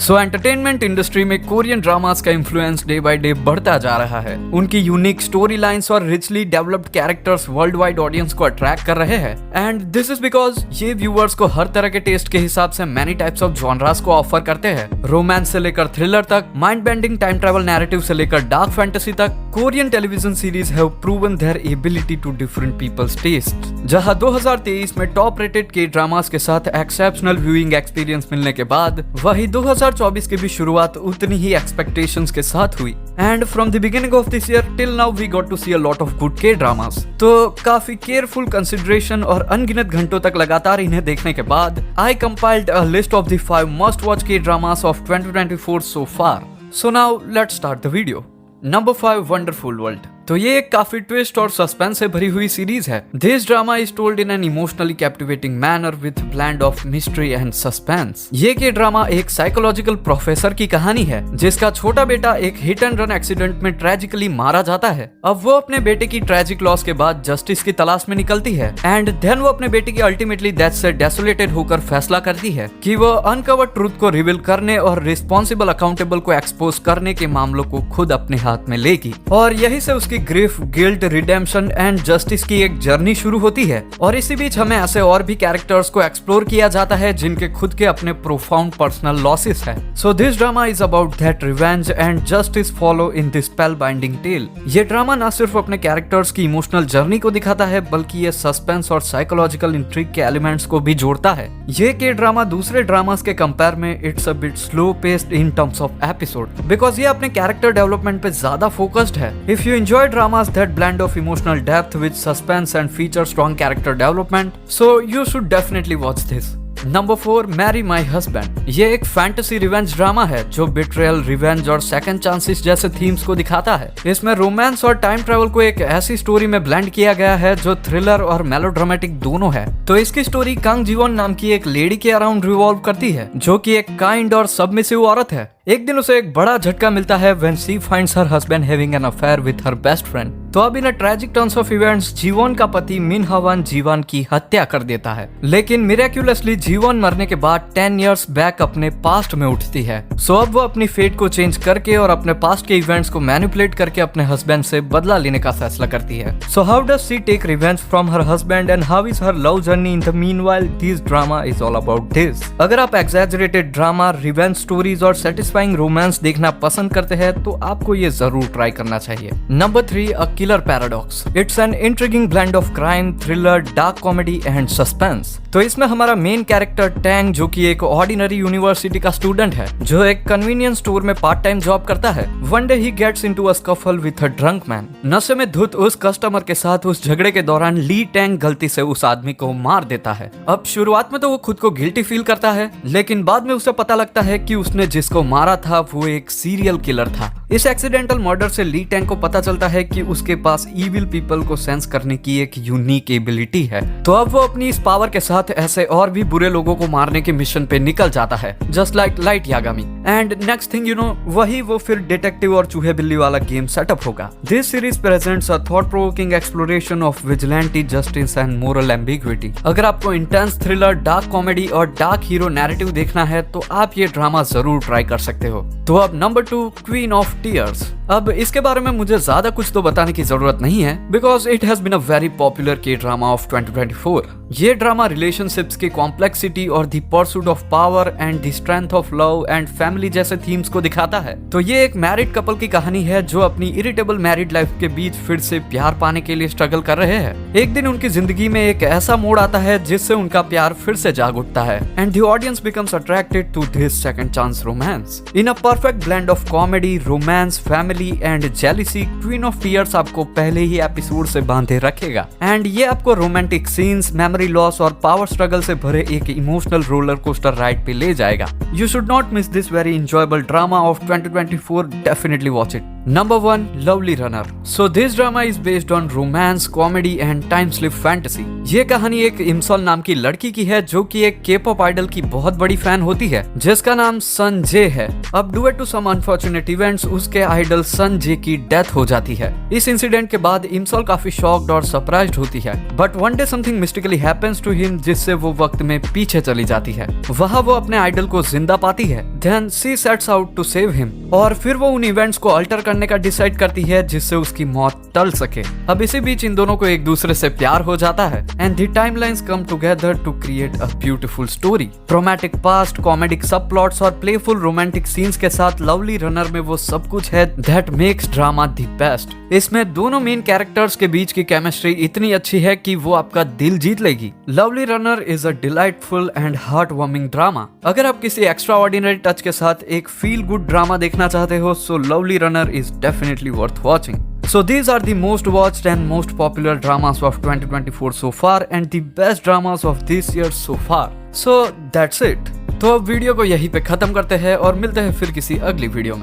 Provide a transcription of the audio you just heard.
सो entertainment industry में Korean dramas का influence day by day बढ़ता जा रहा है। उनकी यूनिक स्टोरी लाइन्स और richly developed characters world wide audience को अट्रैक्ट कर रहे हैं एंड दिस इज बिकॉज ये व्यूअर्स को हर तरह के टेस्ट के हिसाब से मैनी टाइप्स ऑफ जॉनरास को ऑफर करते हैं। रोमांस से लेकर थ्रिलर तक, mind bending time travel narrative से लेकर डार्क फैंटेसी तक, Korean television series have proven their ability to different people's taste. जहां 2023 में टॉप रेटेड के ड्रामास के साथ एक्सेप्शनल व्यूइंग एक्सपीरियंस मिलने के बाद वही 2024 की भी शुरुआत उतनी ही एक्सपेक्टेशंस के साथ हुई and from the beginning of this year till now we got to see a lot of good K dramas. तो काफी केयरफुल कंसिडरेशन और अनगिनत घंटों तक लगातार इन्हें देखने के बाद I compiled a list of the 5 must watch के dramas of 2024 so far. So now let's start the video. Number 5, wonderful world. तो ये एक काफी ट्विस्ट और सस्पेंस से भरी हुई सीरीज है। This drama is told in an emotionally captivating manner with blend of mystery and suspense. ये के ड्रामा एक साइकोलॉजिकल प्रोफेसर की कहानी है जिसका छोटा बेटा एक हिट एंड रन एक्सीडेंट में ट्रेजिकली मारा जाता है। अब वो अपने बेटे की ट्रेजिक लॉस के बाद जस्टिस की तलाश में निकलती है एंड देन वो अपने बेटे की अल्टीमेटली डेथ से डेसोलेटेड होकर फैसला करती है कि वो अनकवर ट्रूथ को रिवील करने और रिस्पॉन्सिबल अकाउंटेबल को एक्सपोज करने के मामलों को खुद अपने हाथ में लेगी और यही से उसकी grief, guilt, redemption and justice की एक जर्नी शुरू होती है। और इसी बीच हमें ऐसे और भी कैरेक्टर्स को एक्सप्लोर किया जाता है जिनके खुद के अपने प्रोफाउंड पर्सनल लॉसेस है। So this drama is about that revenge and justice follow in this spellbinding tale. ये ड्रामा न सिर्फ अपने कैरेक्टर्स की इमोशनल जर्नी को दिखाता है बल्कि ये सस्पेंस और साइकोलॉजिकल इंट्रिग के एलिमेंट्स को भी जोड़ता है। ये के ड्रामा दूसरे ड्रामास के कंपेयर में it's a bit slow paced in terms of episode because ये अपने कैरेक्टर डेवलपमेंट पे ज्यादा फोकस्ड है। If you enjoy dramas that blend of emotional depth with suspense and feature strong character development, so you should definitely watch this. Number 4, marry my husband. ये एक fantasy revenge drama है जो betrayal, revenge और second chances जैसे themes को दिखाता है। इसमें रोमांस और टाइम ट्रैवल को एक ऐसी स्टोरी में ब्लेंड किया गया है जो थ्रिलर और मेलोड्रामेटिक दोनों है। तो इसकी स्टोरी कांग जीवोन नाम की एक लेडी के अराउंड रिवॉल्व करती है जो कि एक काइंड और सबमिसिव औरत है। एक दिन उसे एक बड़ा झटका मिलता है when she finds her husband having an affair with her best friend. तो अब in a tragic turns of events Jiwon का पति मिन हवान जीवान की हत्या कर देता है, लेकिन मिरेक्युलसली जीवोन मरने के बाद 10 इयर्स बैक अपने पास्ट में उठती है। सो अब वो अपनी फेट को चेंज करके और अपने पास्ट के इवेंट्स को मैनिपुलेट करके अपने हस्बैंड से बदला लेने का फैसला करती है। So how does she take revenge from her husband and how is her love journey in the meanwhile? This drama is all about this. अगर आप एग्जैजरेटेड ड्रामा, रिवेंज स्टोरीज और सेटिस्फाइंग रोमांस देखना पसंद करते हैं तो आपको ये जरूर ट्राई करना चाहिए। Number 3, a killer paradox. It's an intriguing blend of crime, thriller, dark comedy and suspense. तो इसमें हमारा मेन कैरेक्टर टैंग जो कि एक ऑर्डिनरी यूनिवर्सिटी का स्टूडेंट है जो एक कन्वीनियंस स्टोर में पार्ट टाइम जॉब करता है। One day he gets into a scuffle with a drunk man. नशे में धुत उस कस्टमर के साथ उस झगड़े के दौरान ली टैंग गलती से उस आदमी को मार देता है। अब शुरुआत में तो वो खुद को गिल्टी फील करता है लेकिन बाद में उसे पता लगता है कि उसने जिसको मारा था वो एक सीरियल किलर था। इस एक्सीडेंटल मर्डर से ली टैंग को पता चलता है कि उसके पास इविल पीपल को सेंस करने की एक यूनिक एबिलिटी है। तो अब वो अपनी इस पावर के साथ ऐसे और भी बुरे लोगों को मारने के मिशन पे निकल जाता है just like light Yagami. And next thing you know वही वो फिर डिटेक्टिव और चूहे बिल्ली वाला गेम सेटअप होगा। This series presents a thought provoking exploration of vigilante, justice and moral ambiguity. अगर आपको इंटेंस थ्रिलर, डार्क कॉमेडी और डार्क हीरो नैरेटिव देखना है तो आप ये ड्रामा जरूर ट्राई कर सकते हो। तो अब नंबर 2, क्वीन ऑफ टीयर्स। अब इसके बारे में मुझे ज्यादा कुछ तो बताने की जरूरत नहीं है because it has been a very popular K drama of 2024। ये ड्रामा रिलेशनशिप्स की कॉम्प्लेक्सिटी और the pursuit of power and the strength of love and family जैसे थीम्स को दिखाता है। तो ये एक मैरिड कपल की कहानी है जो अपनी इरिटेबल मैरिड लाइफ के बीच फिर से प्यार पाने के लिए स्ट्रगल कर रहे हैं। एक दिन उनकी जिंदगी में एक ऐसा मोड़ आता है जिससे उनका प्यार फिर से जाग उठता है and the audience becomes attracted to this second chance romance in a perfect blend of comedy, romance, family and jealousy. Queen of tears आपको पहले ही एपिसोड से बांधे रखेगा एंड ये आपको रोमांटिक सीन्स, मेमोरी लॉस और पावर स्ट्रगल से भरे एक इमोशनल रोलर कोस्टर राइड पे ले जाएगा। You should not miss this very enjoyable drama of 2024। Definitely watch it. Number 1, Lovely Runner. So this drama is based on romance, comedy and time slip fantasy. ये कहानी एक इमसॉल नाम की लड़की की है जो कि एक K-pop आइडल की बहुत बड़ी फैन होती है जिसका नाम सन जे है। अब due to some unfortunate events उसके आइडल सन जे की डेथ हो जाती है। इस इंसिडेंट के बाद इमसॉल काफी शॉक्ड और सरप्राइज्ड होती है but one day something mystically happens to him जिससे वो वक्त में पीछे चली जाती है। वहाँ वो अपने आइडल को जिंदा पाती है। Then she sets out to save him, और फिर वो उन इवेंट्स को अल्टर करने का डिसाइड करती है जिससे उसकी मौत टल सके। अब इसी बीच इन दोनों को एक दूसरे से प्यार हो जाता है and the timelines come together to create a beautiful story. Traumatic past, comedic sub plots और प्लेफुल रोमांटिक सीन्स के साथ लवली रनर में वो सब कुछ है that makes drama the best. इसमें दोनों मेन कैरेक्टर्स के बीच की केमिस्ट्री इतनी अच्छी है कि वो आपका दिल जीत लेगी। Lovely runner is a delightful and heart warming drama. अगर आप किसी एक्स्ट्रा ऑर्डिनरी टच के साथ एक फील गुड ड्रामा देखना चाहते हो, so lovely runner is definitely worth watching. So these are the most watched and most popular dramas of 2024 so far and the best dramas of this year so far. So that's it. तो अब video को यहीं पे खत्म करते हैं और मिलते हैं फिर किसी अगली वीडियो में।